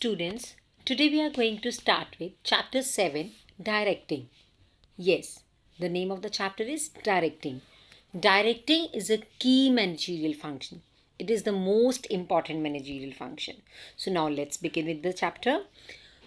Students, today we are going to start with Chapter 7, Directing. Yes, the name of the chapter is Directing. Directing is a key managerial function. It is the most important managerial function. So now let's begin with the chapter.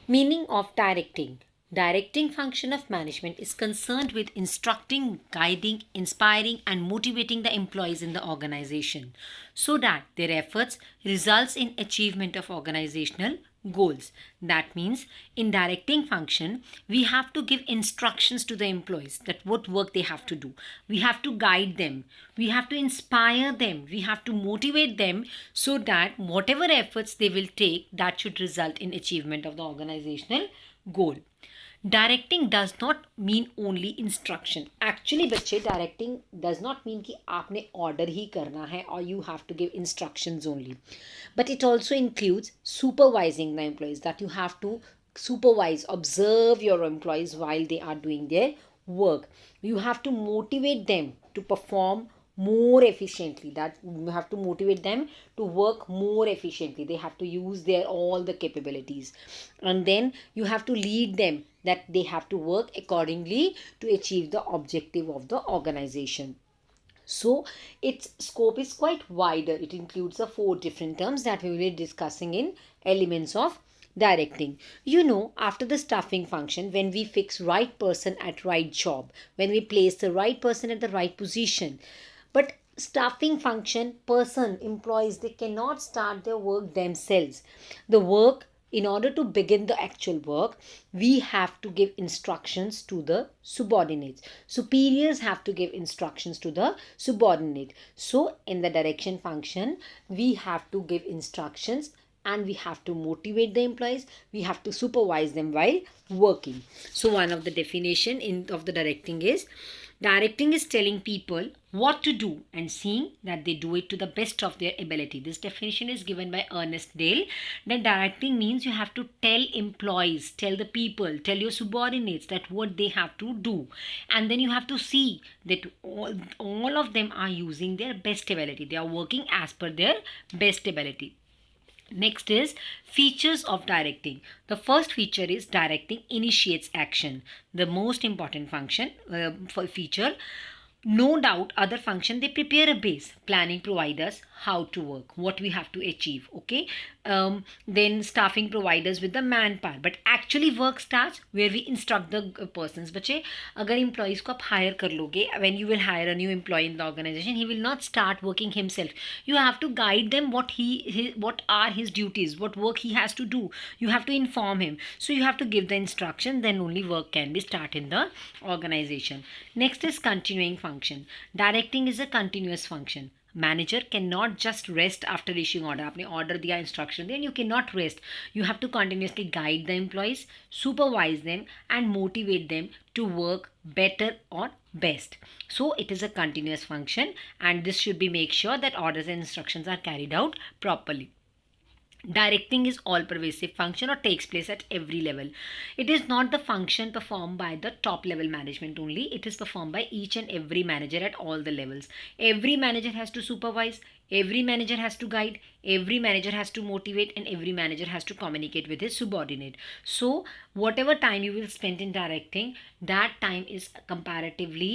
Meaning of directing. Directing function of management is concerned with instructing, guiding, inspiring and motivating the employees in the organization so that their efforts results in achievement of organizational goals. That means in directing function, we have to give instructions to the employees that what work they have to do. We have to guide them. We have to inspire them. We have to motivate them so that whatever efforts they will take, that should result in achievement of the organizational goal. Directing does not mean only instruction actually बच्चे directing does not mean कि आपने order ही करना है और you have to give instructions only but it also includes supervising the employees that you have to supervise, observe your employees while they are doing their work. You have to motivate them to perform more efficiently. That you have to motivate them to work more efficiently. They have to use their all the capabilities, and then you have to lead them that they have to work accordingly to achieve the objective of the organization. So its scope is quite wider. It includes the 4 different terms that we will be discussing in elements of directing. You know, after the staffing function, when we fix right person at right job, when we place the right person at the right position, but staffing function, person, employees, they cannot start their work themselves. The work, in order to begin the actual work, we have to give instructions to the subordinates. Superiors have to give instructions to the subordinate. So in the direction function, we have to give instructions and we have to motivate the employees. We have to supervise them while working. So one of the definition of the directing is telling people what to do and seeing that they do it to the best of their ability. This definition is given by Ernest Dale. That directing means you have to tell employees, tell the people, tell your subordinates that what they have to do, and then you have to see that all of them are using their best ability. They are working as per their best ability. Next is features of directing. The first feature is directing initiates action. The most important function for feature. No doubt other function, they prepare a base. Planning provide us how to work, what we have to achieve. Okay. Then staffing provides us with the manpower, but actually work starts where we instruct the persons. बच्चे अगर employees को आप hire कर लोगे, when you will hire a new employee in the organization, he will not start working himself. You have to guide them what are his duties, what work he has to do. You have to inform him. So you have to give the instruction, then only work can be started in the organization. Next is continuing function. Directing is a continuous function. Manager cannot just rest after issuing order. आपने order दिया, instruction दिया, and you cannot rest. You have to continuously guide the employees, supervise them and motivate them to work better or best. So it is a continuous function, and this should be make sure that orders and instructions are carried out properly. Directing is all pervasive function or takes place at every level. It is not the function performed by the top level management only. It is performed by each and every manager at all the levels. Every manager has to supervise, every manager has to guide, every manager has to motivate, and every manager has to communicate with his subordinate. So whatever time you will spend in directing, that time is comparatively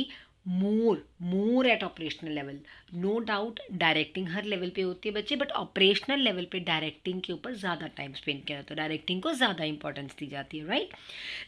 more at operational level. No doubt directing हर level पे होती है बच्चे, but operational level पे directing के ऊपर ज़्यादा time spend किया जाता है, डायरेक्टिंग को ज़्यादा इंपॉर्टेंस दी जाती है, right.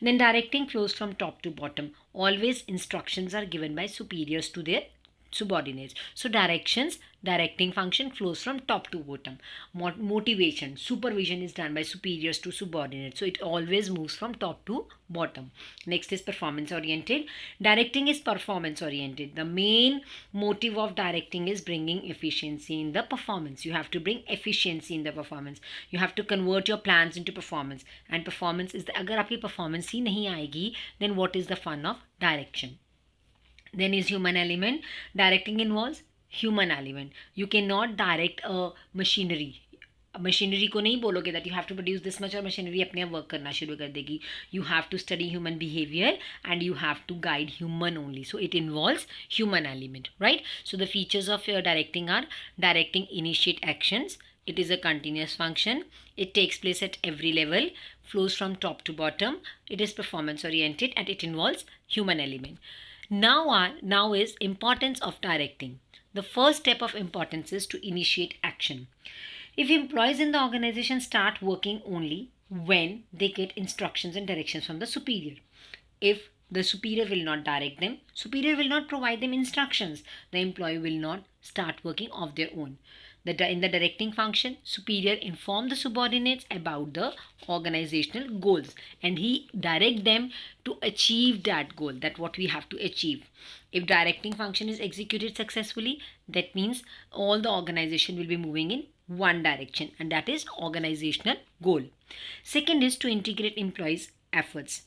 Then directing flows from top to bottom. Always instructions are given by superiors to their subordinates. So directing function flows from top to bottom. Motivation, supervision is done by superiors to subordinates. So it always moves from top to bottom. Next is performance oriented. Directing is performance oriented. The main motive of directing is bringing efficiency in the performance. You have to bring efficiency in the performance. You have to convert your plans into performance. And performance is the, अगर आपकी performance ही नहीं आएगी, then what is the fun of direction? Then is human element. Directing involves human element. You cannot direct a machinery. Machinery को नहीं बोलोगे that you have to produce this much और machinery अपने आप वर्क करना शुरू कर देगी. You have to study human behaviour and you have to guide human only. So it involves human element, right. So the features of directing are: directing initiate actions, It is a continuous function. It takes place at every level, flows from top to bottom. It is performance oriented and it involves human element. Now is importance of directing. The first step of importance is to initiate action. If employees in the organization start working only when they get instructions and directions from the superior. If the superior will not direct them, superior will not provide them instructions, the employee will not start working of their own. In the directing function, superior inform the subordinates about the organizational goals and he direct them to achieve that goal, that what we have to achieve. If directing function is executed successfully, that means all the organization will be moving in one direction, and that is organizational goal. Second is to integrate employees' efforts.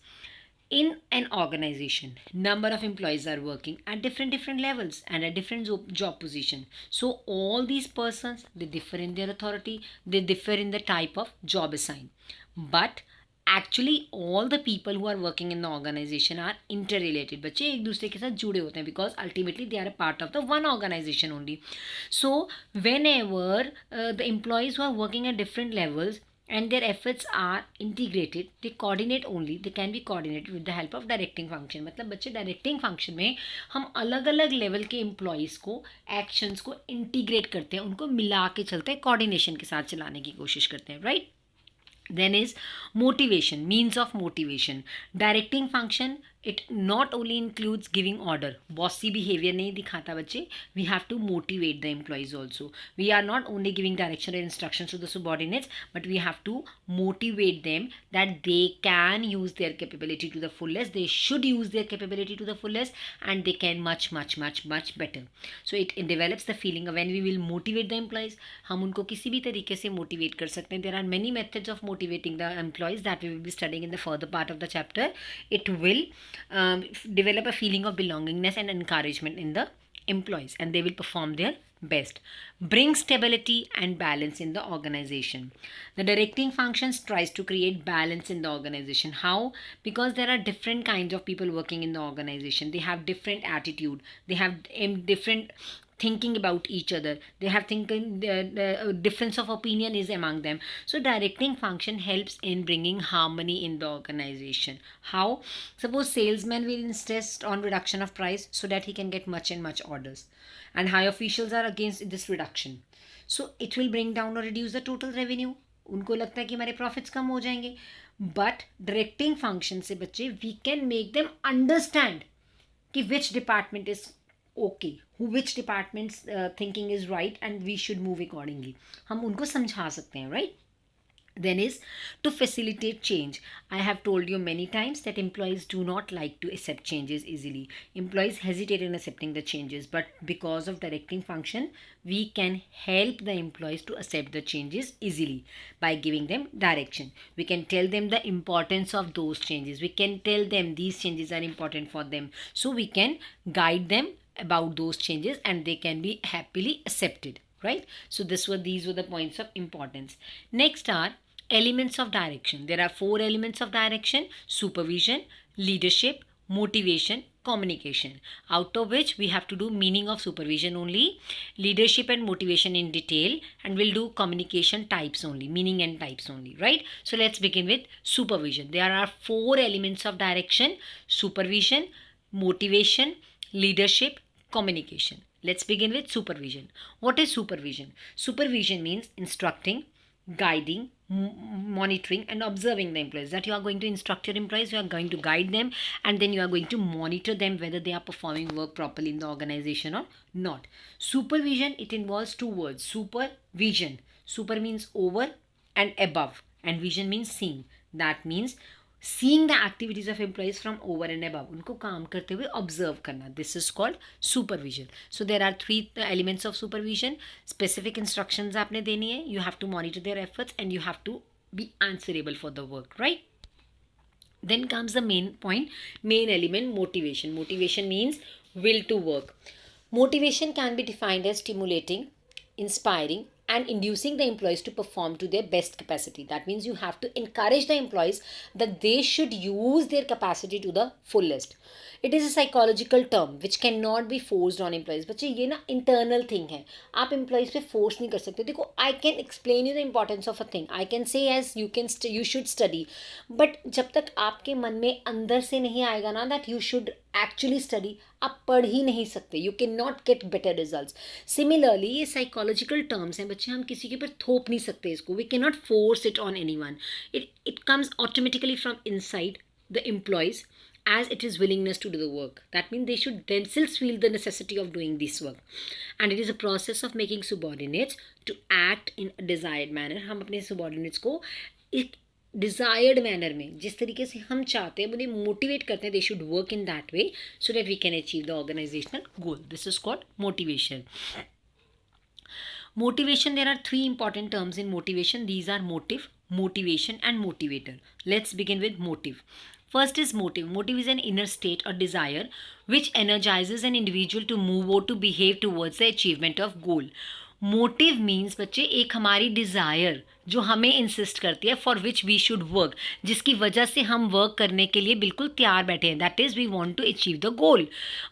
In an organization, number of employees are working at different levels and at different job position. So all these persons, they differ in their authority, they differ in the type of job assigned, but actually all the people who are working in the organization are interrelated. बच्चे एक दूसरे के साथ जुड़े होते हैं because ultimately they are a part of the one organization only. So whenever the employees who are working at different levels and their efforts are integrated, they coordinate only, they can be coordinated with the help of directing function. मतलब बच्चे directing function में हम अलग अलग level के employees को actions को integrate करते हैं, उनको मिला के चलते हैं, कोऑर्डिनेशन के साथ चलाने की कोशिश करते हैं, right. Then is motivation, means of motivation. Directing function, it not only includes giving order. Bossy behavior नहीं दिखाता बच्चे. We have to motivate the employees also. We are not only giving direction or instructions to the subordinates, but we have to motivate them that they can use their capability to the fullest. They should use their capability to the fullest, and they can much better. So it develops the feeling of when we will motivate the employees, हम उनको किसी भी तरीके से motivate कर सकते हैं. There are many methods of motivating the employees that we will be studying in the further part of the chapter. It will develop a feeling of belongingness and encouragement in the employees, and they will perform their best. Bring stability and balance in the organization. The directing functions tries to create balance in the organization. How? Because there are different kinds of people working in the organization. They have different attitude. They have different thinking about each other. They have thinking, the difference of opinion is among them. So directing function helps in bringing harmony in the organization. How? Suppose salesman will insist on reduction of price so that he can get much orders, and high officials are against this reduction. So it will bring down or reduce the total revenue. उनको लगता है कि हमारे profits कम हो जाएंगे. But directing function से बच्चे we can make them understand कि which department is okay, which department's thinking is right and we should move accordingly. हम उनको समझा सकते हैं, right? Then is to facilitate change. I have told you many times that employees do not like to accept changes easily. Employees hesitate in accepting the changes, but because of directing function, we can help the employees to accept the changes easily by giving them direction. We can tell them the importance of those changes. We can tell them these changes are important for them. So we can guide them about those changes and they can be happily accepted, right? So these were the points of importance. Next are elements of direction. There are 4 elements of direction: supervision, leadership, motivation, communication. Out of which we have to do meaning of supervision only, leadership and motivation in detail, and we'll do communication types only, meaning and types only, right? So let's begin with supervision. There are 4 elements of direction: supervision, motivation, leadership, communication. Let's begin with supervision. What is supervision? Supervision means instructing, guiding, monitoring and observing the employees. That you are going to instruct your employees, you are going to guide them, and then you are going to monitor them whether they are performing work properly in the organization or not. Supervision, it involves 2 words: supervision. Super means over and above, and vision means seeing. That means seeing the activities of employees from over and above, उनको काम करते हुए observe करना. This is called supervision. So there are 3 elements of supervision. Specific instructions आपने देनी है, you have to monitor their efforts, and you have to be answerable for the work, right? Then comes the main point, main element, motivation. Motivation means will to work. Motivation can be defined as stimulating, inspiring and inducing the employees to perform to their best capacity. That means you have to encourage the employees that they should use their capacity to the fullest. It is a psychological term which cannot be forced on employees. बच्चे ये ना internal thing है, आप employees पे force नहीं कर सकते. देखो, I can explain you the importance of a thing. I can say as you should study, but जब तक आपके मन में अंदर से नहीं आएगा ना that you should actually study, आप पढ़ ही नहीं सकते. You cannot get better results. Similarly, ये psychological terms हैं बच्चे, हम किसी के ऊपर थोप नहीं सकते इसको. We cannot force it on anyone. It comes automatically from inside the employees, as it is willingness to do the work. That means they should themselves feel the necessity of doing this work. And it is a process of making subordinates to act in a desired manner. हम अपने subordinates को एक desired manner में, जिस तरीके से हम चाहते हैं, उन्हें motivate करते हैं. They should work in that way so that we can achieve the organizational goal. This is called motivation. Motivation, there are three important terms in motivation. These are motive, motivation and motivator. Let's begin with motive. First is motive. Motive is an inner state or desire which energizes an individual to move or to behave towards the achievement of goal. Motive means बच्चे एक हमारी desire जो हमें insist करती है, for which we should work, जिसकी वजह से हम वर्क करने के लिए बिल्कुल तैयार बैठे हैं. That is we want to achieve the goal.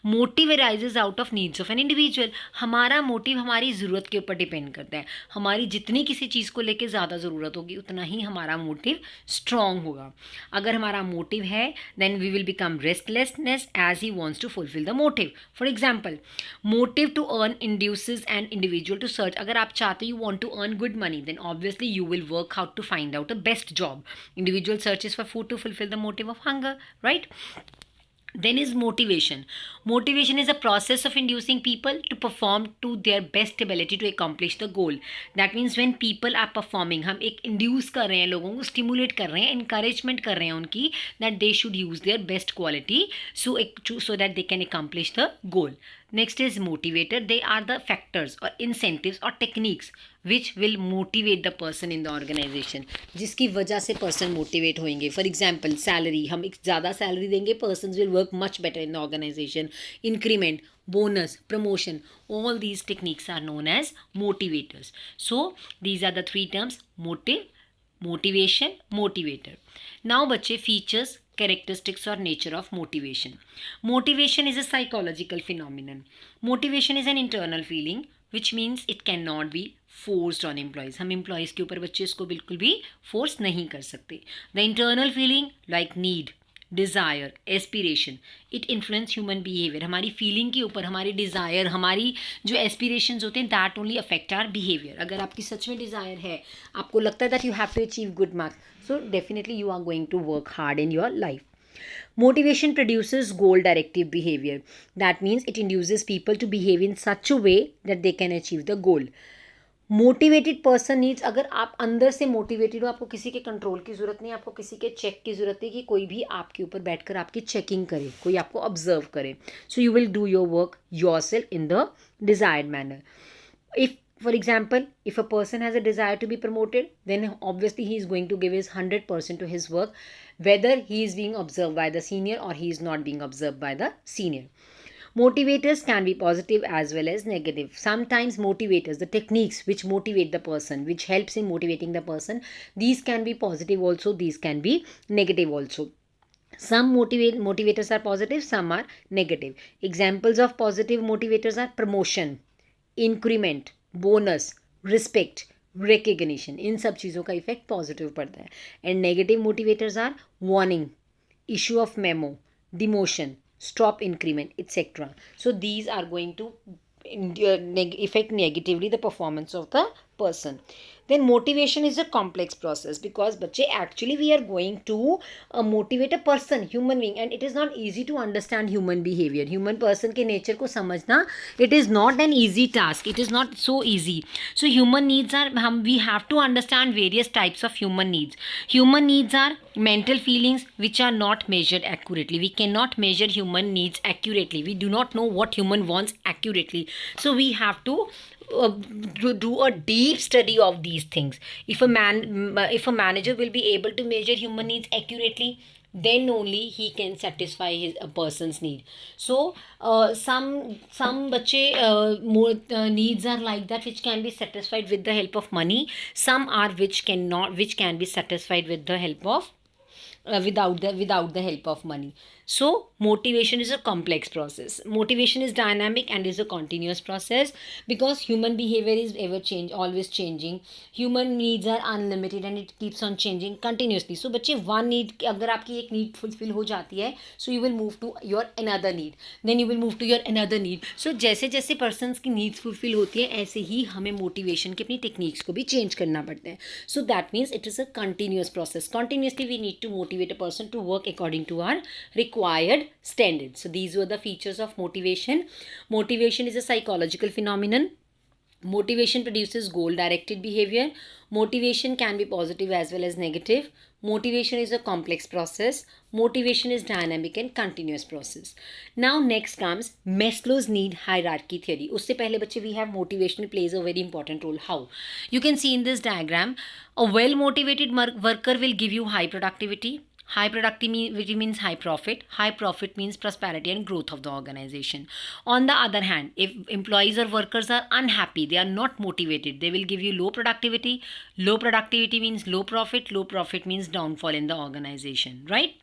Motive arises out of needs of an individual. हमारा मोटिव हमारी ज़रूरत के ऊपर डिपेंड करता है. हमारी जितनी किसी चीज़ को लेकर ज़्यादा ज़रूरत होगी उतना ही हमारा मोटिव स्ट्रॉन्ग होगा. अगर हमारा मोटिव है then we will become restlessness as he wants to fulfil the motive. For example, motive to earn induces an individual to search. अगर आप चाहते you want to earn good money then obviously you will work out to find out a best job. Individual searches for food to fulfill the motive of hunger, right? Then is motivation. Motivation is a process of inducing people to perform to their best ability to accomplish the goal. That means when people are performing, हम एक induce कर रहे हैं, लोगों को stimulate कर रहे हैं, encouragement कर रहे हैं उनकी, that they should use their best quality so that they can accomplish the goal. Next is motivator. They are the factors or incentives or techniques which will motivate the person in the organization. जिसकी वजह से person motivate होंगे. For example, salary. हम एक ज़्यादा salary देंगे, persons will work much better in the organization. Increment, bonus, promotion. All these techniques are known as motivators. So these are the three terms: motive, motivation, motivator. Now बच्चे features, characteristics or nature of motivation. Motivation is a psychological phenomenon. Motivation is an internal feeling which means it cannot be forced on employees. हम employees के ऊपर बच्चे इसको बिल्कुल भी force नहीं कर सकते. The internal feeling like need, desire, aspiration, it influence human behavior. हमारी feeling के ऊपर हमारी desire, हमारी जो aspirations होते हैं that only affect our behavior. अगर आपकी सच में desire है, आपको लगता है that you have to achieve good marks, so definitely you are going to work hard in your life. Motivation produces goal directive behavior. That means it induces people to behave in such a way that they can achieve the goal. Motivated person needs. अगर आप अंदर से motivated हो, आपको किसी के control की ज़रूरत नहीं, आपको किसी के चेक की ज़रूरत नहीं कि कोई भी आपके ऊपर बैठकर आपकी चेकिंग करे, कोई आपको ऑब्जर्व करे. So you will do your work yourself in the desired manner. If, for example, if a person has a desire to be promoted, then obviously he is going to give his 100% to his work, whether he is being observed by the senior or he is not being observed by the senior. Motivators can be positive as well as negative. Sometimes motivators, the techniques which motivate the person, which helps in motivating the person, these can be positive also, these can be negative also. Some motivators are positive, some are negative. Examples of positive motivators are promotion, increment, bonus, respect, recognition. इन सब चीज़ों का effect positive पड़ता है. And negative motivators are warning, issue of memo, demotion, stop increment, etc. So these are going to affect negatively the performance of the person. Then motivation is a complex process because बच्चे actually we are going to motivate a person, human being, and it is not easy to understand human behavior. Human person के nature को समझना it is not an easy task. It is not so easy. So human needs are we have to understand various types of human needs. Human needs are mental feelings which are not measured accurately. We cannot measure human needs accurately. We do not know what human wants accurately. So we have to do a deep study of these things. If a manager will be able to measure human needs accurately, then only he can satisfy his a person's need. So some bache more needs are like that, which can be satisfied with the help of money. Some are which cannot, which can be satisfied with the help of without the help of money. So motivation is a complex process. Motivation is dynamic and is a continuous process, because human behavior is ever change, always changing. Human needs are unlimited and it keeps on changing continuously. So बच्चे one need, अगर आपकी एक need fulfill हो जाती है, so you will move to your another need, then you will move to your another need. So जैसे जैसे persons की needs fulfill होती है, ऐसे ही हमें motivation की अपनी techniques को भी change करना पड़ता है. So that means it is a continuous process. Continuously we need to motivate a person to work according to our required standards. So these were the features of motivation. Motivation is a psychological phenomenon. Motivation produces goal directed behavior. Motivation can be positive as well as negative. Motivation is a complex process. Motivation is dynamic and continuous process. Now next comes Maslow's need hierarchy theory. उससे पहले बच्चे we have motivation plays a very important role. How? You can see in this diagram, a well motivated worker will give you high productivity. High productivity means high profit. High profit means prosperity and growth of the organization. On the other hand, if employees or workers are unhappy, they are not motivated, they will give you low productivity. Low productivity means low profit. Low profit means downfall in the organization, right?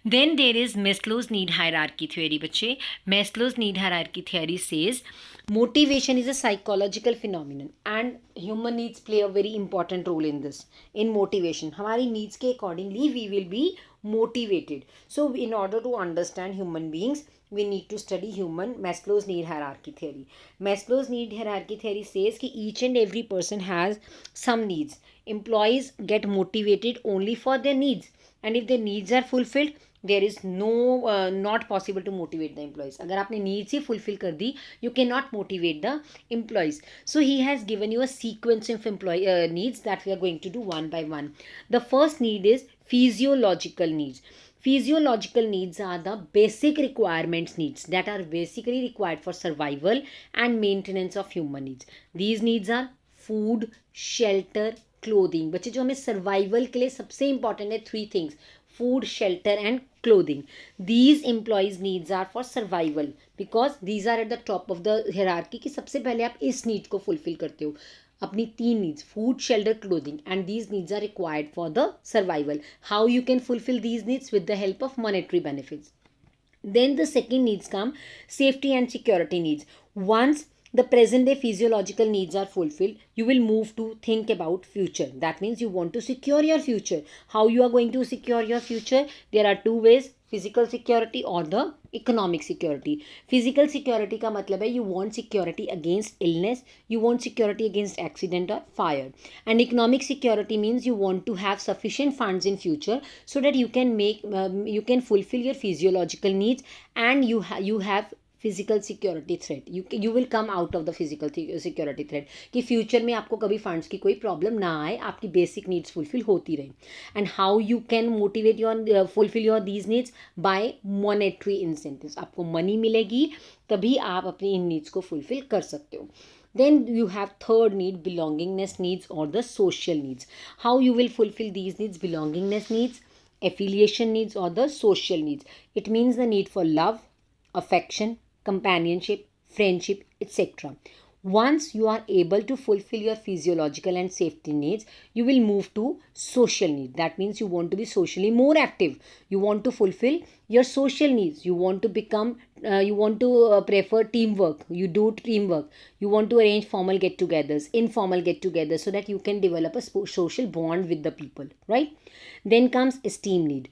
Then there is Maslow's need hierarchy theory, बच्चे. Maslow's need hierarchy theory says motivation is a psychological phenomenon and human needs play a very important role in this. In motivation, हमारी needs के accordingly we will be motivated. So in order to understand human beings, we need to study Maslow's need hierarchy theory. Maslow's need hierarchy theory says that each and every person has some needs. Employees get motivated only for their needs, and if their needs are fulfilled, there is no not possible to motivate the employees. अगर आपने needs ही fulfill कर दी, you cannot motivate the employees. So he has given you a sequence of employee needs that we are going to do one by one. The first need is physiological needs. Physiological needs are the basic requirements needs that are basically required for survival and maintenance of human needs. These needs are food, shelter, clothing. बच्चे जो हमें survival के लिए सबसे important है, three things: food, shelter and clothing. These employees needs are for survival because these are at the top of the hierarchy कि सबसे पहले आप इस need को fulfill करते हो. अपनी तीन needs: food, shelter, clothing, and these needs are required for the survival. How you can fulfill these needs? With the help of monetary benefits. Then the second needs come safety and security needs. Once the present day physiological needs are fulfilled, you will move to think about future. That means you want to secure your future. How you are going to secure your future? There are two ways: physical security or the economic security. Physical security का मतलब है you want security against illness, you want security against accident or fire. And economic security means you want to have sufficient funds in future so that you can make you can fulfill your physiological needs, and you have physical security threat. You will come out of the physical security threat कि future में आपको कभी funds की कोई problem ना आए, आपकी basic needs fulfil होती रहे. And how you can motivate your fulfil your these needs? By monetary incentives. आपको मनी मिलेगी तभी आप अपनी इन नीड्स को फुलफिल कर सकते हो. Then you have third need, belongingness needs or the social needs. How you will fulfill these needs? Belongingness needs, affiliation needs or the social needs. It means the need for love, affection, companionship, friendship, etc. Once you are able to fulfill your physiological and safety needs, you will move to social need. That means you want to be socially more active. You want to fulfill your social needs. You want to become, you want to prefer teamwork. You do teamwork. You want to arrange formal get-togethers, informal get-togethers, so that you can develop a social bond with the people, right? Then comes esteem need.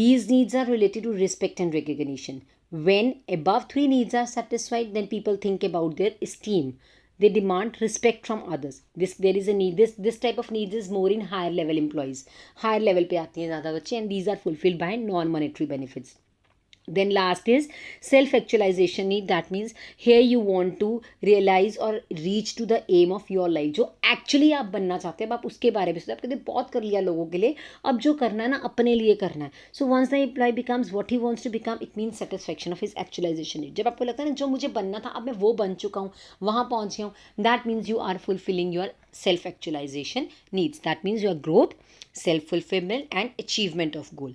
These needs are related to respect and recognition. When above three needs are satisfied, then people think about their esteem. They demand respect from others. There is a need. This type of needs is more in higher level employees. Higher level पे आती हैं ज़्यादा बच्चे, and these are fulfilled by non-monetary benefits. Then last is self-actualization need. That means here you want to realize or reach to the aim of your life. जो actually आप बनना चाहते हैं, आप उसके बारे में सोचते हैं. आप कहते हैं बहुत कर लिया लोगों के लिए, अब जो करना है ना अपने लिए करना है. So once the employee becomes what he wants to become, it means satisfaction of his actualization need. जब आपको लगता है ना जो मुझे बनना था अब मैं वो बन चुका हूँ, वहाँ पहुँच गया हूँ, that means you are fulfilling your self-actualization needs. That means your growth, self-fulfillment and achievement of goal.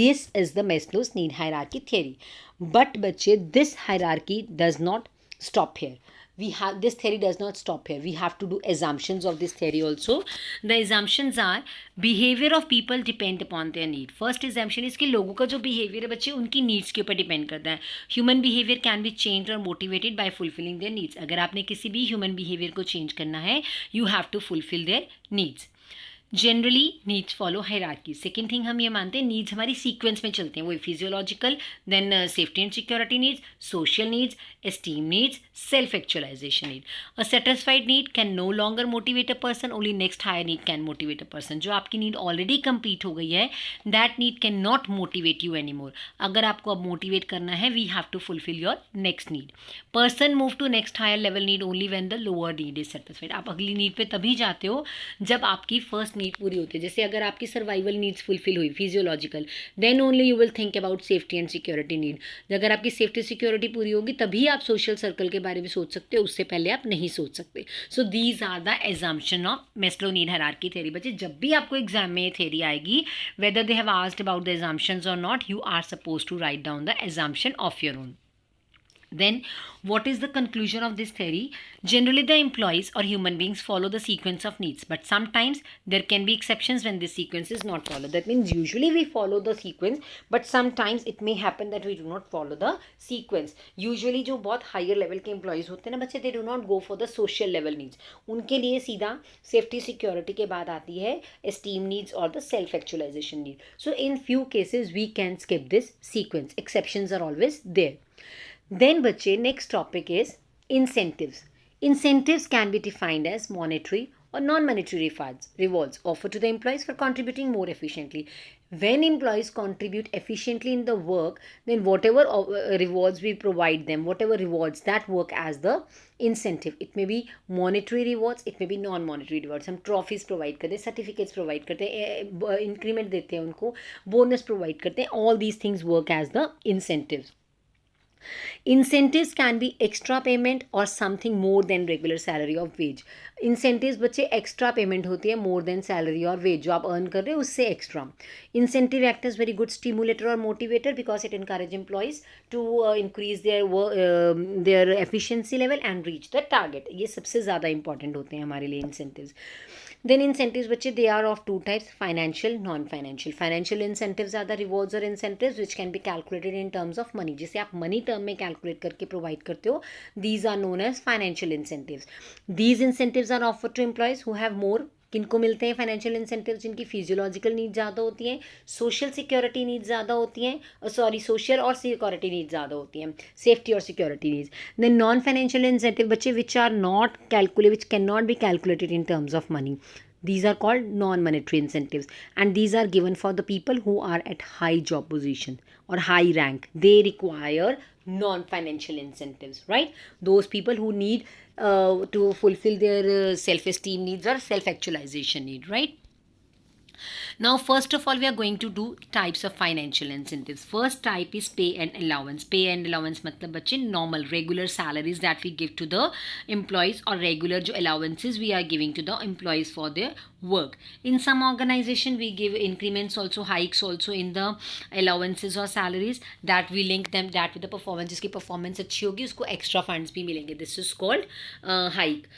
This is the Maslow's need hierarchy theory. But बच्चे, this hierarchy does not stop here. This theory does not stop here. We have to do assumptions of this theory also. The assumptions are behavior of people depend upon their need. First assumption is कि लोगों का जो behavior है बच्चे उनकी needs के ऊपर depend करता है. Human behavior can be changed or motivated by fulfilling their needs. अगर आपने किसी भी human behavior को change करना है, you have to fulfill their needs. Generally needs follow hierarchy. Second thing हम ये मानते हैं नीड्स हमारी सीक्वेंस में चलते हैं. वो physiological, then safety and security needs, social needs, esteem needs, self actualisation need. A satisfied need can no longer motivate a person, only next higher need can motivate a person. जो आपकी need already complete हो गई है, that need can not motivate you any more. अगर आपको अब motivate करना है, we have to fulfil your next need. Person move to next higher level need only when the lower need is satisfied. आप अगली नीड पे तभी जाते हो जब आपकी फर्स्ट नीड पूरी होती है. जैसे अगर आपकी सर्वाइवल नीड्स फुलफिल हुई physiological, then only you will think about safety and security need. अगर आपकी सेफ्टी सिक्योरिटी पूरी होगी तभी आप सोशल सर्कल के बारे में सोच सकते हो, उससे पहले आप नहीं सोच सकते. So these are the assumption of Maslow need hierarchy theory. बच्चे, जब भी आपको एग्जाम में ये थ्योरी आएगी, whether they have asked about the assumptions और not, you are suppose to write down the assumption of your own. Then, what is the conclusion of this theory? Generally, the employees or human beings follow the sequence of needs, but sometimes there can be exceptions when this sequence is not followed. That means usually we follow the sequence, but sometimes it may happen that we do not follow the sequence. Usually जो बहुत higher level के employees होते हैं ना बच्चे, they do not go for the social level needs. उनके लिए सीधा safety security के बाद आती है esteem needs और the self actualization need. So in few cases we can skip this sequence. Exceptions are always there. Then बच्चे, next topic is incentives. Incentives can be defined as monetary or non-monetary rewards offered to the employees for contributing more efficiently. When employees contribute efficiently in the work, then whatever rewards we provide them, whatever rewards that work as the incentive. It may be monetary rewards, it may be non-monetary rewards. हम trophies provide करते हैं, certificates provide करते हैं, increment देते हैं उनको, bonus provide करते हैं. All these things work as the incentives. Incentives can be extra payment or something more than regular salary or wage. Incentives बच्चे extra payment होती है more than salary or wage. जो आप earn कर रहे हो उससे extra. Incentive act as very good stimulator or motivator because it encourages employees to increase their efficiency level and reach the target. ये सबसे ज़्यादा important होते हैं हमारे लिए incentives. Then incentives बच्चे, they are of two types, financial, non-financial. Financial incentives are the rewards or incentives which can be calculated in terms of money. जिसे आप money term में calculate करके provide करते हो, these are known as financial incentives. These incentives are offered to employees who have more. किनको मिलते हैं financial incentive? जिनकी फिजियोलॉजिकल नीड ज़्यादा होती हैं, सोशल सिक्योरिटी नीड ज़्यादा होती हैं, सोशल और सिक्योरिटी नीड ज़्यादा होती हैं, सेफ्टी और security needs. Then non financial incentive बच्चे, which are not calculate, which can not be calculated in terms of money. These are called non-monetary incentives, and these are given for the people who are at high job position or high rank. They require non-financial incentives, right? Those people who need to fulfill their self-esteem needs or self-actualization need, right? Now, first of all, we are going to do types of financial incentives. First type is pay and allowance. Pay and allowance मतलब बच्चे normal regular salaries that we give to the employees or regular जो allowances we are giving to the employees for their work. In some organization we give increments also, hikes also in the allowances or salaries that we link them that with the performance. जिसकी performance अच्छी होगी उसको extra funds भी मिलेंगे. This is called hike,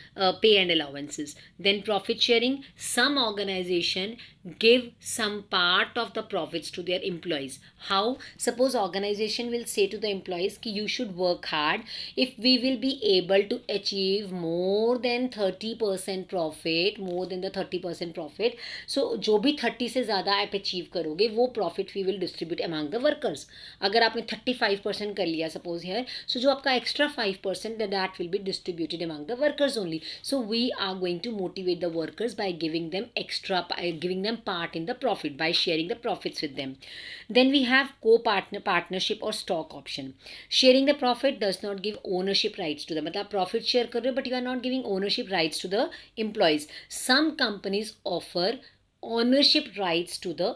pay and allowances. Then profit sharing. Some organization give some part of the profits to their employees. How? Suppose organization will say to the employees कि you should work hard. If we will be able to achieve more than 30% profit, more than the 30% profit, so जो भी 30 से ज़्यादा आप achieve करोगे वो profit we will distribute among the workers. अगर आपने 35% कर लिया suppose here, so जो आपका extra 5% that will be distributed among the workers only. So we are going to motivate the workers by giving them giving them part in the profit, by sharing the profits with them. Then we have partnership or stock option. Sharing the profit does not give ownership rights to them. मतलब profit share कर रहे हो but you are not giving ownership rights to the employees. Some companies offer ownership rights to the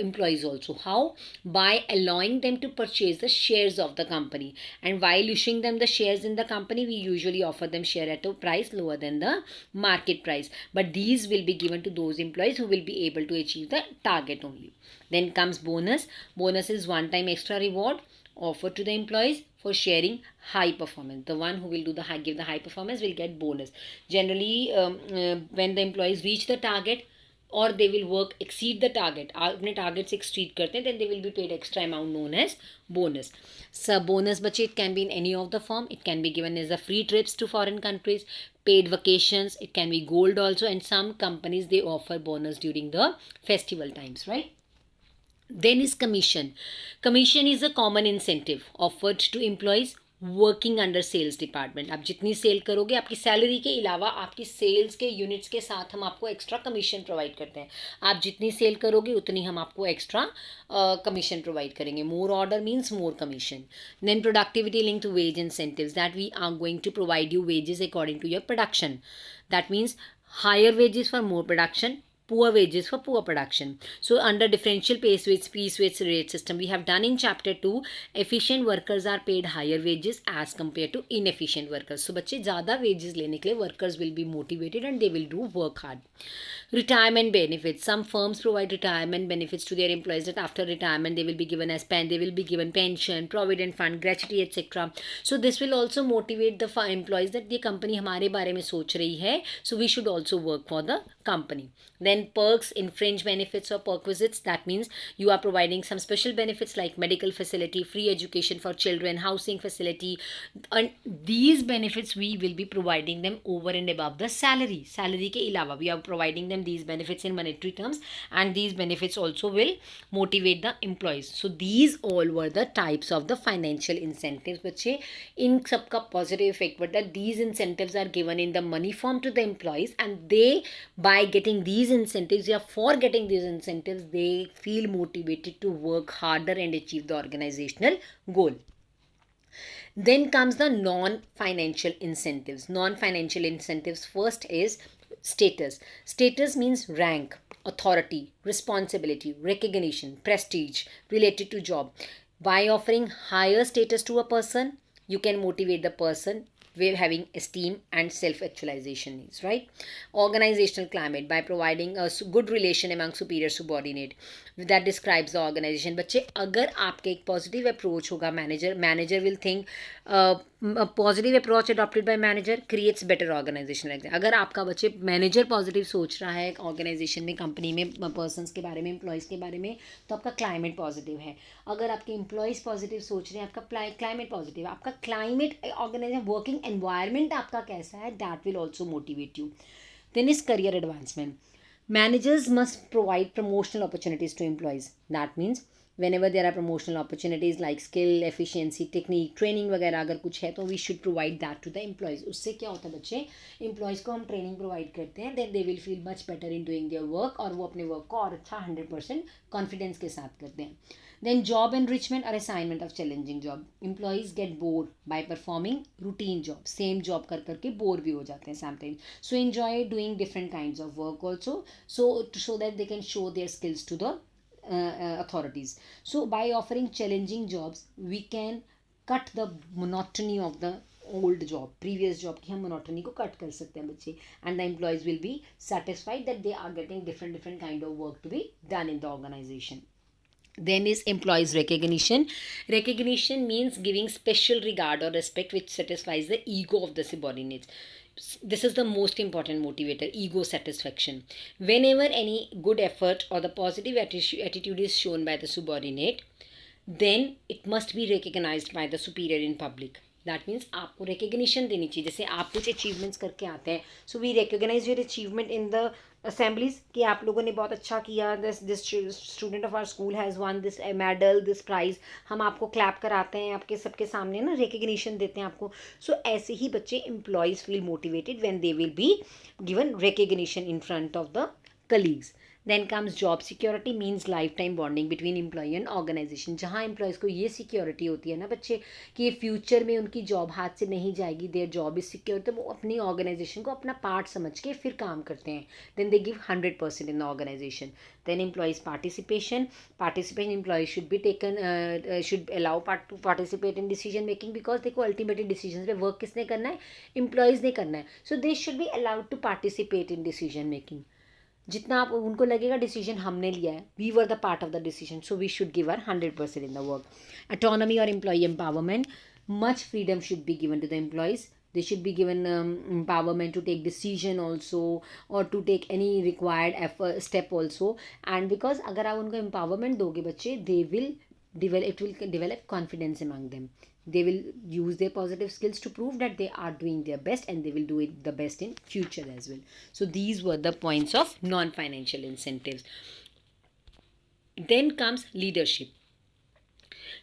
employees also. How? By allowing them to purchase the shares of the company, and while issuing them the shares in the company, we usually offer them share at a price lower than the market price, but these will be given to those employees who will be able to achieve the target only. Then comes bonus. Bonus is one time extra reward offered to the employees for sharing high performance. The one who will give the high performance will get bonus. Generally, when the employees reach the target or they will work exceed the target, अपने target से exceed करते हैं, then they will be paid extra amount known as bonus. So bonus बच्चे, it can be in any of the form. It can be given as a free trips to foreign countries, paid vacations. It can be gold also, and some companies they offer bonus during the festival times, right? Then is commission. Commission is a common incentive offered to employees working under sales department. आप जितनी cell करोगे, आपकी salary के अलावा आपकी sales के units के साथ हम आपको एक्स्ट्रा कमीशन प्रोवाइड करते हैं. आप जितनी सेल करोगे उतनी हम आपको एक्स्ट्रा कमीशन प्रोवाइड करेंगे. More order means more commission. Then productivity link to wage incentives, that we are going to provide you wages according to your production. That means higher wages for more production, poor wages for poor production. So under differential pay switch rate system, we have done in chapter 2, efficient workers are paid higher wages as compared to inefficient workers. So बच्चे ज़्यादा wages लेने के लिए workers will be motivated and they will do work hard. Retirement benefits. Some firms provide retirement benefits to their employees that after retirement they will be given they will be given pension, provident fund, gratuity, etc. So this will also motivate the employees that ये company हमारे बारे में सोच रही है, so we should also work for the company. Then perks, infringe benefits or perquisites, that means you are providing some special benefits like medical facility, free education for children, housing facility, and these benefits we will be providing them over and above the salary. Salary के अलावा we are providing them these benefits in monetary terms, and these benefits also will motivate the employees. So these all were the types of the financial incentives. बच्चे इन सब का positive effect but that these incentives are given in the money form to the employees, and they by getting these incentives, yeah, for getting these incentives, they feel motivated to work harder and achieve the organizational goal. Then comes the non-financial incentives. Non-financial incentives, first is status. Status means rank, authority, responsibility, recognition, prestige related to job. By offering higher status to a person, you can motivate the person with having esteem and self-actualization needs, right? Organizational climate, by providing a good relation among superior subordinate, that describes the organization. बच्चे अगर आपके एक positive approach होगा, manager will think positive approach adopted by manager creates better organisation. अगर आपका बच्चे manager positive सोच रहा है ऑर्गेनाइजेशन में, कंपनी में, पर्सनस के बारे में, एम्प्लॉयज़ के बारे में, तो आपका क्लाइमेट पॉजिटिव है. अगर आपके एम्प्लॉयज़ पॉजिटिव सोच रहे हैं, आपका क्लाइमेट पॉजिटिव है. आपका क्लाइमेट ऑर्गेनाइजेशन वर्किंग एनवायरनमेंट आपका कैसा है, that will also motivate you. Then is career advancement. Managers must provide promotional opportunities to employees. That means whenever there are promotional opportunities like skill, efficiency, technique, training वगैरह अगर कुछ है तो we should provide that to the employees. उससे क्या होता है बच्चे, employees को हम training provide करते हैं, then they will feel much better in doing their work, और वो अपने work को और अच्छा 100% confidence के साथ करते हैं. Then job enrichment or assignment of challenging job. Employees get bored by performing routine job. Same job कर करके बोर भी हो जाते हैं sometimes. So enjoy doing different kinds of work also. So that they can show their skills to the authorities. So by offering challenging jobs, we can cut the monotony of the old job. Previous job की हम monotony को cut कर सकते हैं बच्चे. And the employees will be satisfied that they are getting different kind of work to be done in the organization. Then is employees recognition. Recognition means giving special regard or respect which satisfies the ego of the subordinates. This is the most important motivator, ego satisfaction. Whenever any good effort or the positive attitude is shown by the subordinate, then it must be recognized by the superior in public. That means आपको recognition देनी चाहिए. जैसे आप कुछ achievements करके आते हैं, so we recognise your achievement in the assemblies कि आप लोगों ने बहुत अच्छा किया, this student of our school has won this medal, this prize. हम आपको क्लैप कराते हैं, आपके सबके सामने ना रिकग्निशन देते हैं आपको. सो ऐसे ही बच्चे employees feel motivated when they will be given recognition in front of the colleagues. Then comes job security, means life time bonding between employee and organisation, जहाँ एम्प्लॉयज़ को ये सिक्योरिटी होती है ना बच्चे कि ये फ्यूचर में उनकी जॉब हाथ से नहीं जाएगी, देयर जॉब इज सिक्योर, तो वो अपनी ऑर्गेनाइजेशन को अपना पार्ट समझ के फिर काम करते हैं. Then they give 100% in the organization. Then employees participation, employees should be taken, should allow to participate in decision making, because देखो अल्टीमेटली डिसीजन पे वर्क किसने करना है, एम्प्लॉयज़ ने करना है. So they should be allowed to participate in decision making. जितना आप उनको लगेगा डिसीजन हमने लिया है, we were the part of the decision, so we should give our 100% in the work. Autonomy or employee empowerment, much freedom should be given to the employees. They should be given empowerment to take decision also, or to take any required effort step also. And because अगर आप उनको empowerment दोगे बच्चे, they will develop confidence among them. They will use their positive skills to prove that they are doing their best, and they will do it the best in future as well. So these were the points of non-financial incentives. Then comes leadership.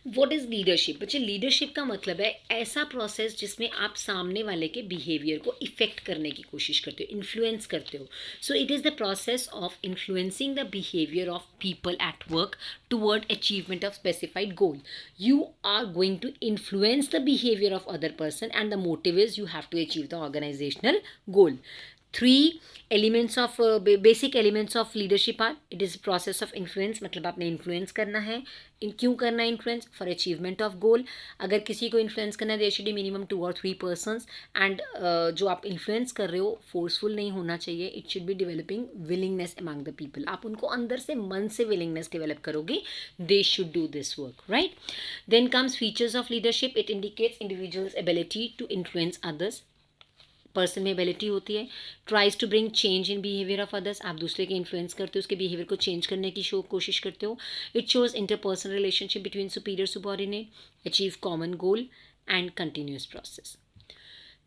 What is leadership? बच्चे leadership का मतलब है ऐसा process जिसमें आप सामने वाले के बिहेवियर को इफ़ेक्ट करने की कोशिश करते हो, इन्फ्लुएंस करते हो. So it is the process of influencing the behaviour of people at work toward achievement of specified goal. You are going to influence the behaviour of other person, and the motive is you have to achieve the organisational goal. Three elements of basic elements of leadership are: it is process of influence, मतलब आपने influence करना है. क्यों करना है influence? For achievement of goal. अगर किसी को इन्फ्लुएंस करना है there should be minimum 2 or 3 persons, and जो आप इन्फ्लुएंस कर रहे हो फोर्सफुल नहीं होना चाहिए. It should be developing willingness among the people. आप उनको अंदर से मन से विलिंगनेस डेवलप करोगे. They should do this work, right. Then comes features of leadership. It indicates individuals ability to influence others. Person में एबिलिटी होती है. Tries to bring change in behaviour of others. आप दूसरे के इन्फ्लुएंस करते हो, उसके बिहेवियर को चेंज करने की कोशिश करते हो. It shows interpersonal relationship between superior subordinate, achieve common goal and continuous process.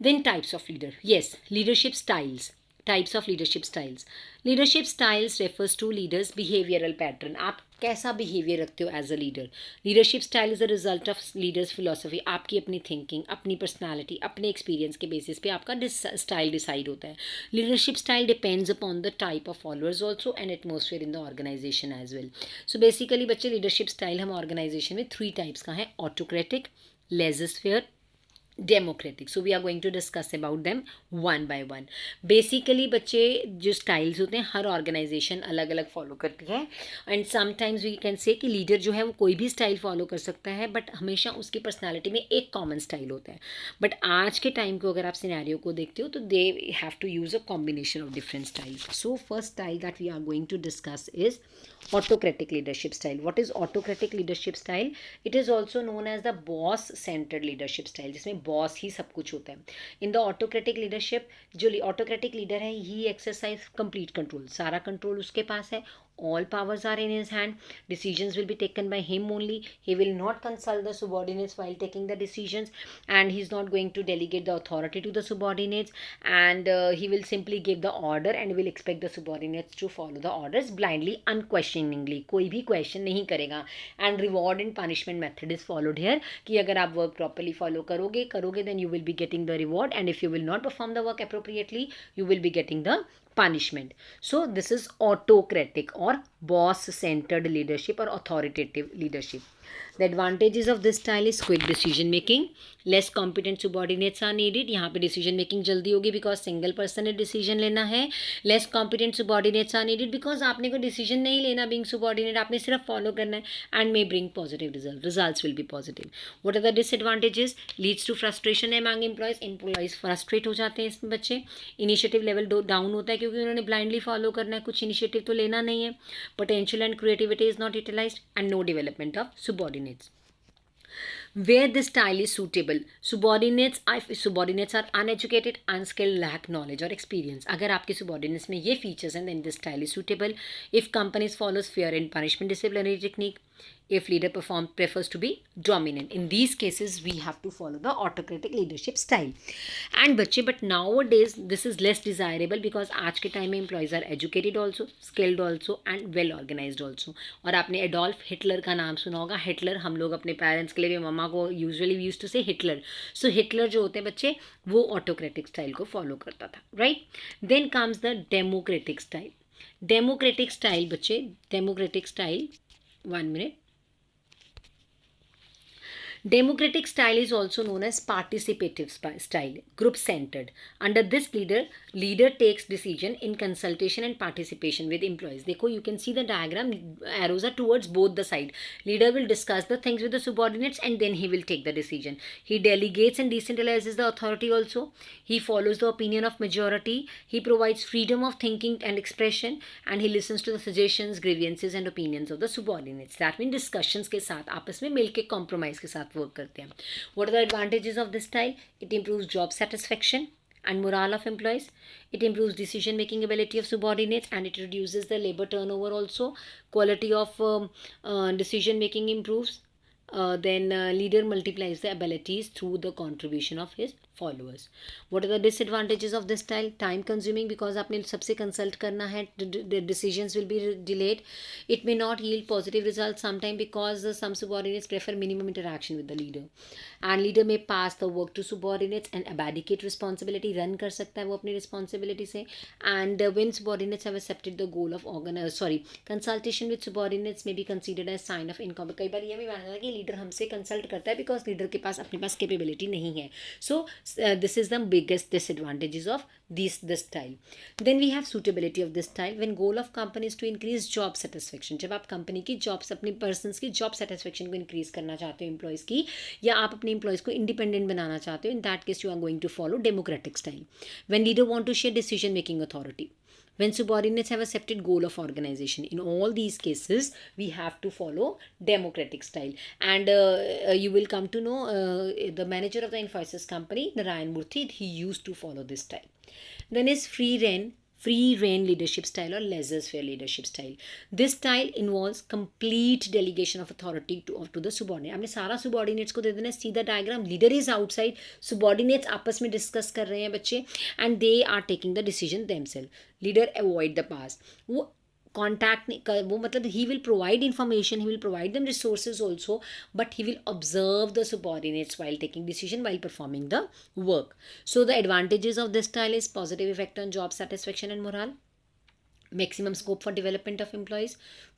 Then types of leader. Yes, leadership styles. Types of leadership styles. Leadership styles refers to leaders' behavioral pattern. आप कैसा behaviour रखते हो as a leader. Leadership style is a result of leaders philosophy. आपकी अपनी thinking, अपनी personality, अपने experience के basis पे आपका स्टाइल डिसाइड होता है. Leadership style depends upon the type of followers also and atmosphere in the organisation as well. So basically बच्चे लीडरशिप स्टाइल हम ऑर्गेनाइजेशन में 3 टाइप्स का है: autocratic, laissez-faire, democratic. So we are going to discuss about them one by one. Basically बच्चे जो styles होते हैं हर organisation अलग अलग फॉलो करती है, and sometimes we can say कि लीडर जो है वो कोई भी स्टाइल फॉलो कर सकता है, बट हमेशा उसकी पर्सनालिटी में एक कॉमन स्टाइल होता है. बट आज के टाइम को अगर आप सिनेरियो को देखते हो तो they have to use a combination of different styles. So first style that we are going to discuss is autocratic leadership style. What is autocratic leadership style? It is also known as the boss centered leadership style, जिसमें boss ही सब कुछ होता है. In the autocratic leadership, जो autocratic leader है ही exercise complete control. सारा control उसके पास है. All powers are in his hand. Decisions will be taken by him only. He will not consult the subordinates while taking the decisions, and he's not going to delegate the authority to the subordinates, and he will simply give the order and will expect the subordinates to follow the orders blindly, unquestioningly. कोई भी question नहीं करेगा. And reward and punishment method is followed here, कि अगर आप work properly follow करोगे then you will be getting the reward, and if you will not perform the work appropriately you will be getting the punishment. So this is autocratic or boss centered leadership or authoritative leadership. The advantages of this style is quick decision making, less competent subordinates are needed. यहाँ पे decision making जल्दी होगी because single person ने decision लेना है. Less competent subordinates are needed because आपने कोई decision नहीं लेना being subordinate, आपने सिर्फ follow करना है, and may bring positive result. Results will be positive. What are the disadvantages? Leads to frustration among employees. Employees frustrate हो जाते हैं इसमें बच्चे. Initiative level down होता है क्योंकि उन्होंने blindly follow करना है, कुछ initiative तो लेना नहीं है. Potential and creativity is not utilized, and no development of subordinates. Where this style is suitable, subordinates are uneducated, unskilled, lack knowledge or experience. अगर आपके subordinates में ये features हैं then this style is suitable. If companies follows fear and punishment disciplinary technique, if leader prefers to be dominant, in these cases we have to follow the autocratic leadership style. And बच्चे, but nowadays this is less desirable because आज के time में employees are educated also, skilled also and well organized also. और आपने Adolf Hitler का नाम सुना होगा. हिटलर हम लोग अपने पेरेंट्स के लिए भी मम्मा को यूजुअली यूज टू से हिटलर. सो हिटलर जो होते हैं बच्चे वो ऑटोक्रेटिक स्टाइल को फॉलो करता था, right. Then comes the democratic style. Democratic style बच्चे, democratic style, 1 minute. Democratic style is also known as participative style, group-centered. Under this leader takes decision in consultation and participation with employees. देखो, you can see the diagram. Arrows are towards both the side. Leader will discuss the things with the subordinates and then he will take the decision. He delegates and decentralizes the authority also. He follows the opinion of majority. He provides freedom of thinking and expression, and he listens to the suggestions, grievances and opinions of the subordinates. That means discussions के साथ, आपस में मिलके compromise के साथ work करते हैं. What are the advantages of this style? It improves job satisfaction and morale of employees. It improves decision making ability of subordinates, and it reduces the labor turnover also. Quality of decision making improves. Then leader multiplies the abilities through the contribution of his followers. What are the disadvantages of this style? Time consuming, because आपने सबसे consult करना है, the decisions will be delayed. It may not yield positive results sometime because some subordinates prefer minimum interaction with the leader, and leader may pass the work to subordinates and abdicate responsibility. Run कर सकता है वो अपनी responsibility से. And when subordinates have accepted the goal of consultation with subordinates may be considered as sign of incompetence. कई बार ये भी माना जाता है कि लीडर हमसे कंसल्ट करता है बिकॉज लीडर के पास अपने पास कैपेबिलिटी नहीं है. So this is the biggest disadvantages of this style. Then we have suitability of this style. When goal of company is to increase job satisfaction, जब आप कंपनी की जॉब्स, अपनी पर्सनस की job satisfaction को increase करना चाहते हो employees की, या आप अपने एम्प्लॉयज़ को इंडिपेंडेंट बनाना चाहते हो, in that case you are going to follow democratic style. When leader want to share decision making authority, when subordinates have accepted goal of organization, in all these cases we have to follow democratic style. And you will come to know the manager of the Infosys company, Narayan Murthy, he used to follow this style. Then is free reign leadership style or laissez-faire leadership style. This style involves complete delegation of authority to the subordinate. आपने सारा subordinates को दे देना. See the diagram. Leader is outside, subordinates आपस में discuss कर रहे हैं बच्चे, and they are taking the decision themselves. Leader avoid the past. वो कॉन्टैक्ट नहीं कर, वो मतलब he will provide information, he will provide them resources also, but he will observe the subordinates while taking decision, while performing the work. So the advantages of this style is positive effect on job satisfaction and morale, maximum scope for development of employees,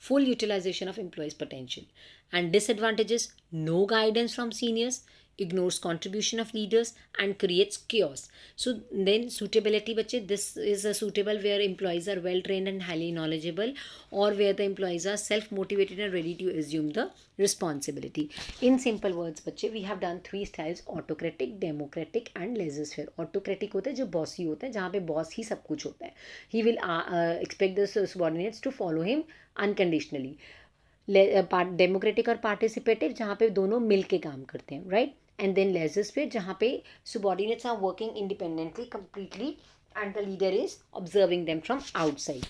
full utilization of employees' potential. And disadvantages: no guidance from seniors, ignores contribution of leaders, and creates chaos. So then suitability बच्चे, this is a suitable where employees are well trained and highly knowledgeable, or where the employees are self motivated and ready to assume the responsibility. In simple words बच्चे, we have done 3 styles: autocratic, democratic and laissez-faire. Autocratic होता है जो bossy होता है, जहाँ पे boss ही सब कुछ होता है. He will expect the subordinates to follow him unconditionally. Democratic और पार्टिसिपेटिव, जहाँ पे दोनों मिल के काम करते हैं, राइट. एंड देन लेजिस्लेटिव, जहाँ पे subordinates are working independently completely and the leader is observing them from outside.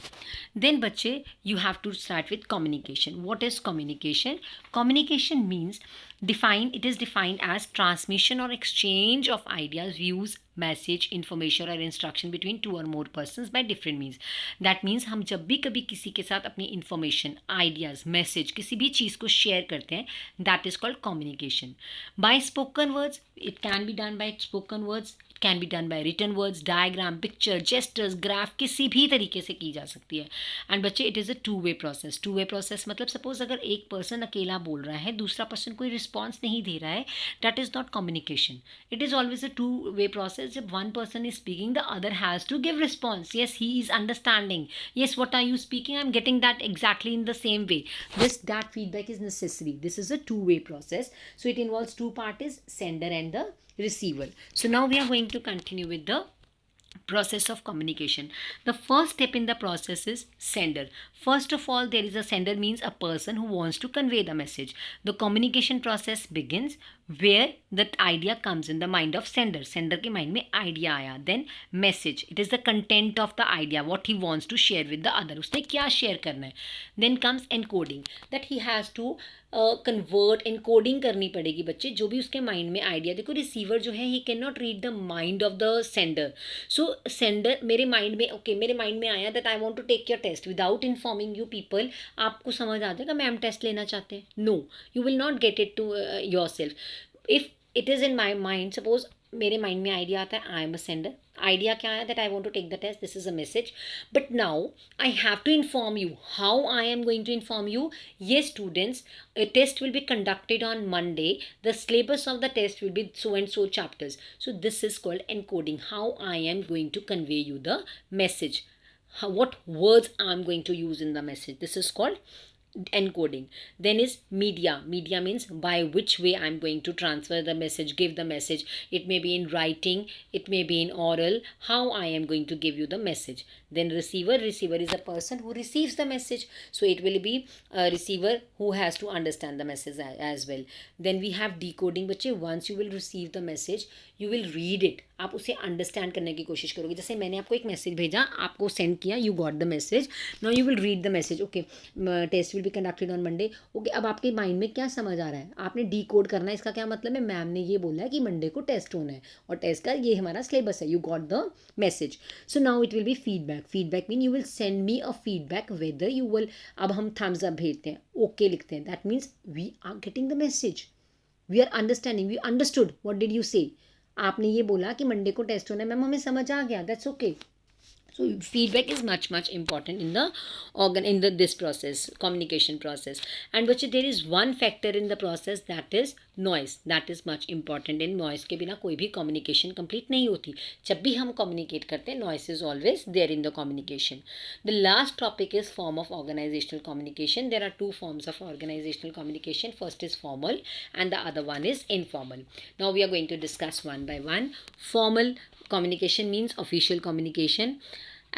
Then बच्चे, you have to start with communication. What is communication? Communication means it is defined as transmission or exchange of ideas, views, message, information or instruction between 2 or more persons by different means. That means हम जब भी कभी किसी के साथ अपनी information, ideas, message, किसी भी चीज़ को share करते हैं, that is called communication. By spoken words, it can be done by spoken words, it can be done by written words, diagram, picture, gestures, graph, किसी भी तरीके से की जा सकती है. And बच्चे, it is a two-way process. Two-way process मतलब suppose अगर एक person अकेला बोल रहा है, दूसरा person कोई response नहीं दे रहा है, that is not communication. It is always a two-way process. जब one person is speaking, the other has to give response. Yes, he is understanding. Yes, what are you speaking? I'm getting that exactly in the same way. That feedback is necessary. This is a two-way process. So it involves two parties, sender and the receiver. So now we are going to continue with the process of communication. The first step in the process is sender. First of all, there is a sender, means a person who wants to convey the message. The communication process begins where that idea comes in the mind of sender. Sender के mind में idea आया. Then message. It is the content of the idea, what he wants to share with the other. उसने क्या share करना है. Then comes encoding. That he has to convert, encoding करनी पड़ेगी बच्चे, जो भी उसके माइंड में आइडिया. देखो, रिसीवर जो है, he can not read the mind of the sender. So sender मेरे माइंड में, ओके, मेरे माइंड में आया that I want to take your test, without informing you people, आपको समझ आ जाएगा मैम टेस्ट लेना चाहते हैं. No, you will not get it to your self. If it is in my mind, suppose मेरे माइंड में आइडिया आता है, I am a sender, idea क्या है that I want to take the test, this is a message, but now I have to inform you. How I am going to inform you? Yes students, a test will be conducted on Monday, the syllabus of the test will be so and so chapters. So this is called encoding, how I am going to convey you the message, what words I'm going to use in the message. This is called encoding. Then is media. Media means by which way I'm going to transfer the message, give the message. It may be in writing, it may be in oral, how I am going to give you the message. Then receiver. Receiver is a person who receives the message, so it will be a receiver who has to understand the message as well. Then we have decoding. बच्चे, once you will receive the message, you will read it. आप उसे understand करने की कोशिश करोगे. जैसे मैंने आपको एक मैसेज भेजा, आपको सेंड किया, you got the message, now you will read the message. Okay, test will be conducted on Monday. Okay, अब आपके माइंड में क्या समझ आ रहा है, आपने डी कोड करना है. इसका क्या मतलब है, मैम ने ये बोला है कि मंडे को टेस्ट होना है और टेस्ट का ये हमारा सिलेबस है. You got the message. So now it will be feedback. Feedback mean you will send me a feedback whether you will. अब हम थम्स अप भेजते हैं, ओके लिखते हैं, that means we are getting the message, we are understanding, we understood what did you say. आपने ये बोला कि मंडे को टेस्ट होना है, मैम हमें समझ आ गया, that's okay. So feedback is much important in the this process, communication process. And which there is one factor in the process, that is noise. That is much important. in noise के बिना कोई भी communication complete नहीं होती. जब भी हम communicate करते हैं, noise is always there in the communication. The last topic is form of organizational communication. There are two forms of organizational communication. First is formal and the other one is informal. Now we are going to discuss one by one. Formal communication means official communication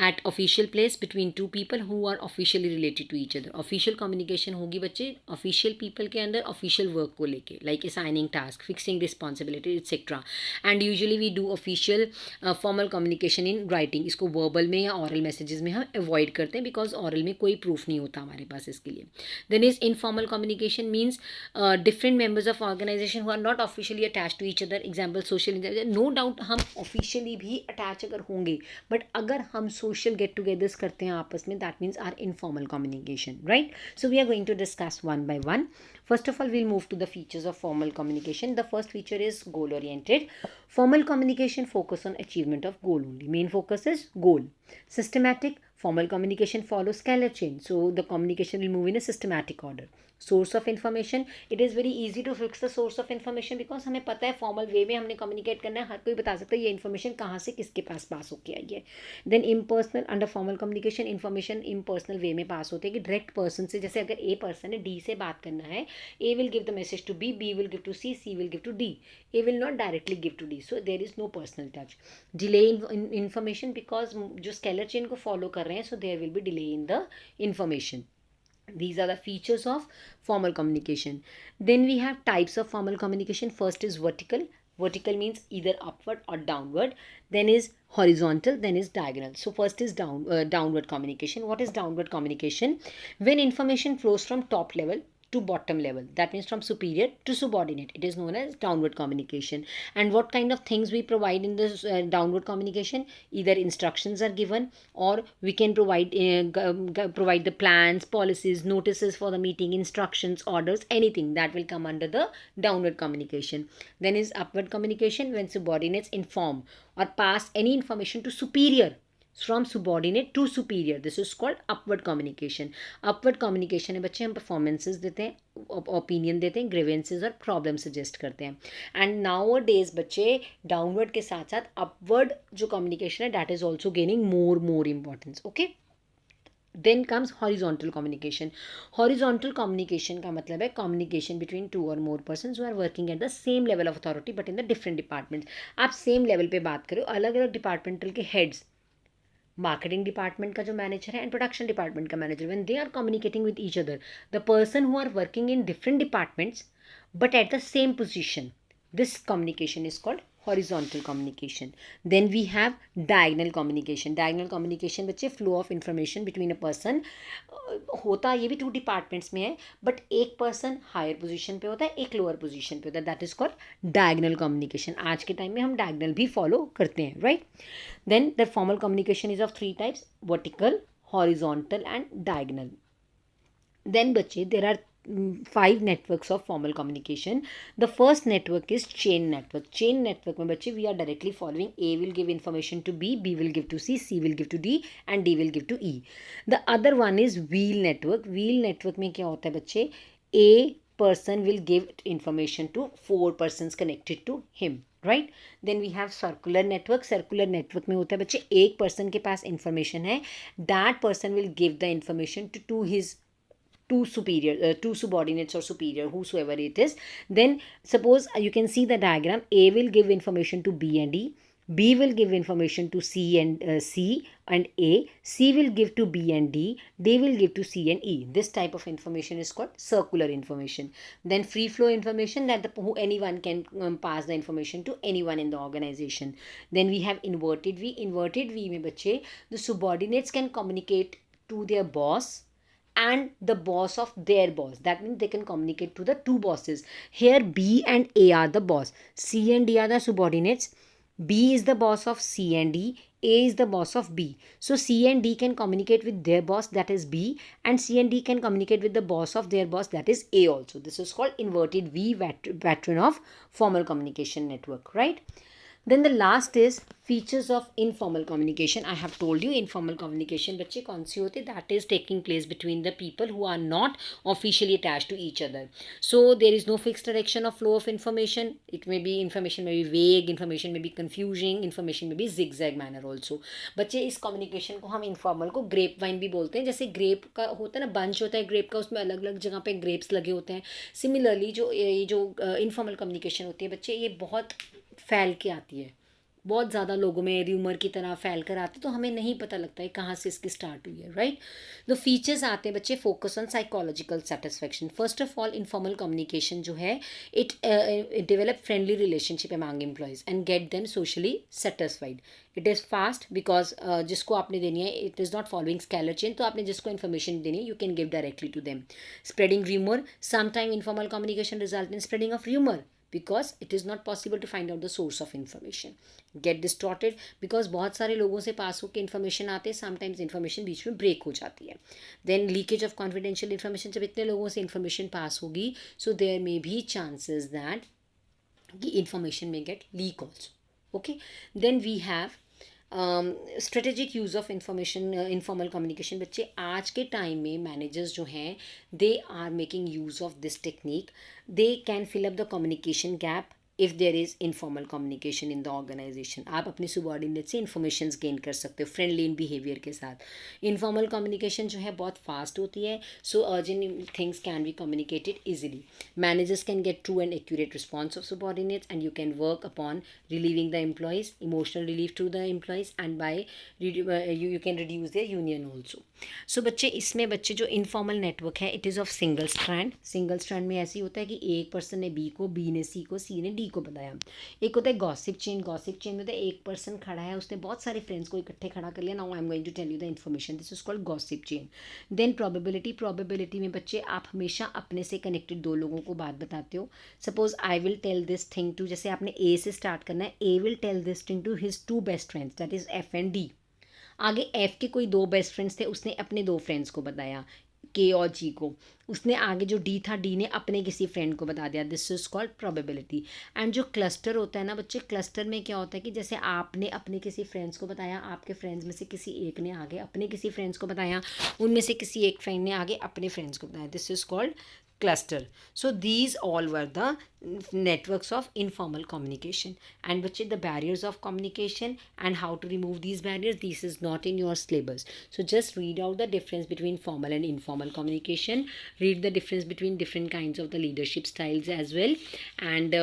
at official place between two people who are officially related to each other. Official communication होगी बच्चे official people के अंदर official work को लेके, like assigning task, fixing responsibility, etc. And usually we do official formal communication in writing. इसको verbal में या oral messages में हम avoid करते हैं because oral में कोई proof नहीं होता हमारे पास इसके लिए. Then is informal communication means different members of organization who are not officially attached to each other. Example social. No doubt हम officially भी attach अगर होंगे, but अगर हम social get togethers करते हैं आपस में, that means our informal communication, right? So we are going to discuss one by one. First of all, we'll move to the features of formal communication. The first feature is goal oriented. Formal communication focus on achievement of goal only. Main focus is goal. Systematic. Formal communication follows scalar chain, so the communication will move in a systematic order. Source of information. It is very easy to fix the source of information because हमें पता है formal way में हमने communicate करना है, हर कोई बता सकता है ये इन्फॉर्मेशन कहाँ से किसके पास होके आई है. Then impersonal. Under formal communication information impersonal way में पास होते हैं कि डायरेक्ट पर्सन से, जैसे अगर ए पर्सन है, डी से बात करना है, A will give the message to B, B will give to C, C will give to D, A will not directly give to D. So there is no personal touch. Delay in information because जो scalar chain को follow कर रहे हैं, so there will be delay in the information. These are the features of formal communication. Then we have types of formal communication. First is vertical. Vertical means either upward or downward. Then is horizontal. Then is diagonal. So first is downward communication. What is downward communication? When information flows from top level to bottom level, that means from superior to subordinate, it is known as downward communication. And what kind of things we provide in this downward communication? Either instructions are given, or we can provide the plans, policies, notices for the meeting, instructions, orders, anything that will come under the downward communication. Then is upward communication, when subordinates inform or pass any information to superior, from subordinate to superior. This is called upward communication. Upward communication है बच्चे, हम performances देते हैं, opinion देते हैं, grievances और problem suggest करते हैं. And nowadays बच्चे downward के साथ साथ upward जो communication है, that is also gaining more importance. Okay. Then comes horizontal communication. Horizontal communication का मतलब है communication between two or more persons who are working at the same level of authority but in the different departments. आप same level पे बात करो, अलग अलग departmental के heads, मार्केटिंग डिपार्टमेंट का जो मैनेजर है एंड प्रोडक्शन डिपार्टमेंट का manager, when they are communicating with each other, the person who are working in different departments but at the same position, this communication is called horizontal communication. Then we have diagonal communication. Diagonal communication बच्चे flow of information between a person, होता ये भी to departments में है, but एक person higher position पे होता है, एक लोअर पोजीशन पे होता है, that is called diagonal communication. आज के टाइम में हम डायगनल भी फॉलो करते हैं, right. Then the formal communication is of three types: vertical, horizontal and diagonal. Then बच्चे there are 5 networks of formal communication. The first network is chain network. Chain network में बच्चे we are directly following. A will give information to B, B will give to C, C will give to D and D will give to E. The other one is wheel network. Wheel network में क्या होता है बच्चे? A person will give information to 4 persons connected to him. Right. Then we have circular network. Circular network में होता है बच्चे एक पर्सन के पास इंफॉर्मेशन है, that person will give the information to his two superior two subordinates or superior, whosoever it is. Then suppose you can see the diagram. A will give information to B and D, B will give information to C and A, C will give to B and D, D will give to C and E. This type of information is called circular information. Then free flow information, that anyone can pass the information to anyone in the organization. Then we have inverted V. Inverted V में बच्चे the subordinates can communicate to their boss and the boss of their boss. That means they can communicate to the two bosses. Here B and A are the boss, C and D are the subordinates. B is the boss of C and D, A is the boss of B. So C and D can communicate with their boss, that is B, and C and D can communicate with the boss of their boss, that is A also. This is called inverted V pattern of formal communication network, right? Then the last is features of informal communication. I have told you informal communication बच्चे कौन सी होती है? That is taking place between the people who are not officially attached to each other. So there is no fixed direction of flow of information. It may be information may be vague, information may be confusing, information may be zigzag manner also. बच्चे इस communication को हम informal को grep wine भी बोलते हैं. जैसे grep का होता है ना, बंच होता है ग्रेप का, उसमें अलग अलग जगह पे ग्रेप्स लगे होते हैं. सिमिलरली जो इनफॉर्मल कम्युनिकेशन होती है बच्चे, ये बहुत फैल के आती है, बहुत ज़्यादा लोगों में र्यूमर की तरह फैल कर आती है, तो हमें नहीं पता लगता है कहाँ से इसकी स्टार्ट हुई है, राइट. तो फीचर्स आते हैं बच्चे. Focus on psychological satisfaction. First of all informal communication जो है, it develop friendly relationship among employees and get them socially satisfied. It is fast because जिसको आपने देनी है, it is not following scalar chain, तो आपने जिसको इन्फॉर्मेशन देनी है you can give directly to them. Spreading rumour. Sometime informal communication result in spreading of rumour because it is not possible to find out the source of information. Get distorted because बहुत सारे लोगों से पास होकर information आते हैं, sometimes information बीच में break हो जाती है. Then leakage of confidential information. जब इतने लोगों से इन्फॉर्मेशन पास होगी, सो देयर मे भी चांसेस दैट कि इन्फॉर्मेशन में get leak also. Okay. Then we have strategic use of information informal communication. बच्चे आज के टाइम में मैनेजर्स जो हैं, they are making use of this technique. They can fill up the communication gap if there is informal communication in the organisation. आप अपने subordinate से information gain कर सकते हो फ्रेंडली इन बिहेवियर के साथ. इनफॉर्मल कम्युनिकेशन जो है बहुत फास्ट होती है, so urgent things can be communicated easily. Managers can get true and accurate response of subordinates and you can work upon relieving the employees, emotional relief to the employees and by you can reduce their union also. So बच्चे इसमें बच्चे जो informal network है, it is of single strand. Single strand में ऐसे ही होता है कि एक पर्सन ने बी को, बी ने सी को, सी ने डी को बताया. एक होता है गॉसिप चेन. गॉसिप चेन में तो एक पर्सन खड़ा है, उसने बहुत सारे फ्रेंड्स को इकट्ठे खड़ा कर लिया. Now I am going to tell you the information. This is called gossip chain. Then probability. Probability में बच्चे आप हमेशा अपने से कनेक्टेड दो लोगों को बात बताते हो. Suppose I will tell this thing to, जैसे आपने ए से स्टार्ट करना है, A will tell this thing to his two best friends, that is F and D. आगे एफ के कोई दो बेस्ट फ्रेंड्स थे, उसने अपने दो फ्रेंड्स को बताया, के और जी को. उसने आगे जो डी था, डी ने अपने किसी फ्रेंड को बता दिया. This is called probability. And जो क्लस्टर होता है ना बच्चे, क्लस्टर में क्या होता है कि जैसे आपने अपने किसी फ्रेंड्स को बताया, आपके फ्रेंड्स में से किसी एक ने आगे अपने किसी फ्रेंड्स को बताया, उनमें से किसी एक फ्रेंड ने आगे अपने फ्रेंड्स को बताया. This is called cluster. So these all were the networks of informal communication. And which is the barriers of communication and how to remove these barriers, this is not in your syllabus. So just read out the difference between formal and informal communication. Read the difference between different kinds of the leadership styles as well. And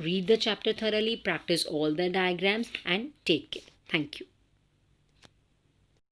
read the chapter thoroughly, practice all the diagrams and take care. Thank you.